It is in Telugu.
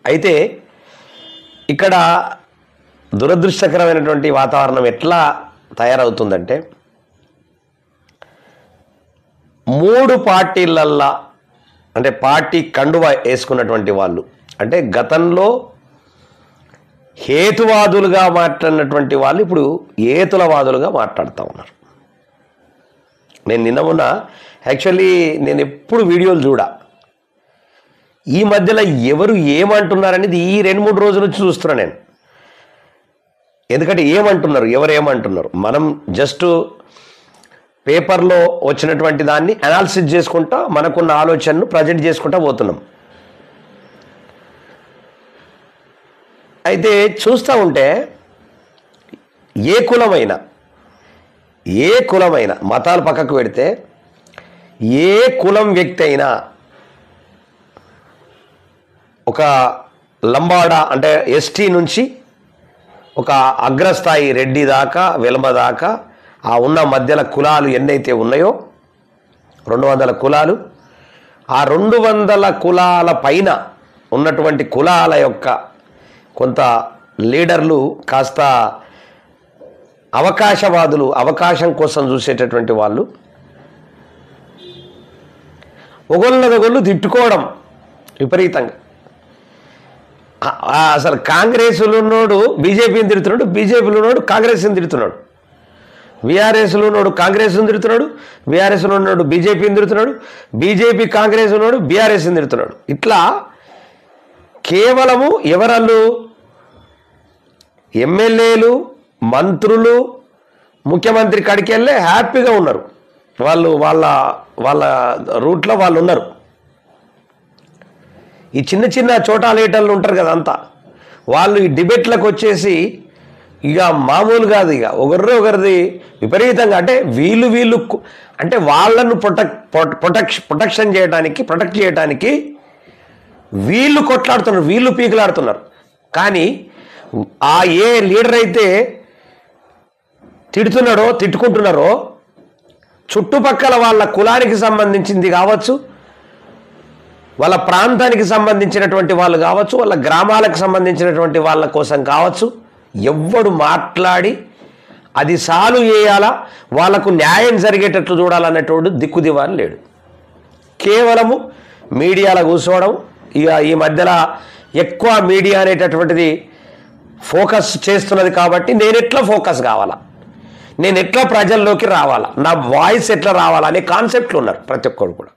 అయితే ఇక్కడ దురదృష్టకరమైనటువంటి వాతావరణం ఎట్లా తయారవుతుందంటే 3 పార్టీలల్లా అంటే పార్టీ కండువ వేసుకున్నటువంటి వాళ్ళు అంటే గతంలో హేతువాదులుగా మాట్లాడినటువంటి వాళ్ళు ఇప్పుడు ఏతులవాదులుగా మాట్లాడుతూ ఉన్నారు. నేను నిన్న మొన్న యాక్చువల్లీ నేను ఎప్పుడు వీడియోలు చూడా, ఈ మధ్యలో ఎవరు ఏమంటున్నారనేది ఈ 2-3 రోజుల నుంచి చూస్తున్నా నేను. ఎందుకంటే ఏమంటున్నారు, ఎవరు ఏమంటున్నారు, మనం జస్ట్ పేపర్లో వచ్చినటువంటి దాన్ని అనాలిసిస్ చేసుకుంటా మనకున్న ఆలోచనను ప్రజెంట్ చేసుకుంటా పోతున్నాం. అయితే చూస్తూ ఉంటే ఏ కులమైన మతాలు పక్కకు పెడితే ఏ కులం వ్యక్తి అయినా ఒక లంబాడా అంటే ఎస్టీ నుంచి ఒక అగ్రస్థాయి రెడ్డి దాకా వెలమ దాకా ఆ ఉన్న మధ్యల కులాలు ఎన్నైతే ఉన్నాయో 200 కులాలు, ఆ 200 కులాల పైన ఉన్నటువంటి కులాల యొక్క కొంత లీడర్లు కాస్త అవకాశవాదులు, అవకాశం కోసం చూసేటటువంటి వాళ్ళు ఒకళ్ళదొకళ్ళు తిట్టుకోవడం విపరీతంగా. అసలు కాంగ్రెస్లో ఉన్నోడు బీజేపీని తిడుతున్నాడు, బీజేపీలో ఉన్నోడు కాంగ్రెస్ని తిడుతున్నాడు, బీఆర్ఎస్లో ఉన్నోడు కాంగ్రెస్ని తిడుతున్నాడు, బీఆర్ఎస్లో ఉన్నోడు బీజేపీని తిడుతున్నాడు, బీజేపీ కాంగ్రెస్ ఉన్నోడు బీఆర్ఎస్ని తిడుతున్నాడు. ఇట్లా కేవలము ఎవరళ్ళు ఎమ్మెల్యేలు, మంత్రులు, ముఖ్యమంత్రి కాడికి వెళ్ళే హ్యాపీగా ఉన్నారు. వాళ్ళు వాళ్ళ వాళ్ళ రూట్లో వాళ్ళు ఉన్నారు. ఈ చిన్న చిన్న చోటాలేటర్లు ఉంటారు కదా అంతా, వాళ్ళు ఈ డిబేట్లకు వచ్చేసి ఇక మామూలు కాదు, ఇక ఒకరిది విపరీతంగా అంటే వీళ్ళు అంటే వాళ్ళను ప్రొటెక్ట్ చేయడానికి వీళ్ళు కొట్లాడుతున్నారు, వీళ్ళు పీకులాడుతున్నారు. కానీ ఆ ఏ లీడర్ అయితే తిట్టుకుంటున్నారో చుట్టుపక్కల వాళ్ళ కులానికి సంబంధించింది కావచ్చు, వాళ్ళ ప్రాంతానికి సంబంధించినటువంటి వాళ్ళు కావచ్చు, వాళ్ళ గ్రామాలకు సంబంధించినటువంటి వాళ్ళ కోసం కావచ్చు, ఎవ్వడు మాట్లాడి అది సాల్వ్ చేయాలా, వాళ్ళకు న్యాయం జరిగేటట్లు చూడాలనేటోడు దిక్కుదివాని లేడు. కేవలము మీడియాలో కూర్చోవడం. ఇక ఈ మధ్యలో ఎక్కువ మీడియా అనేటటువంటిది ఫోకస్ చేస్తున్నది కాబట్టి నేను ఎట్లా ఫోకస్ కావాలా, నేను ఎట్లా ప్రజల్లోకి రావాలా, నా వాయిస్ ఎట్లా రావాలా అనే కాన్సెప్ట్లు ఉన్నారు ప్రతి ఒక్కరు కూడా.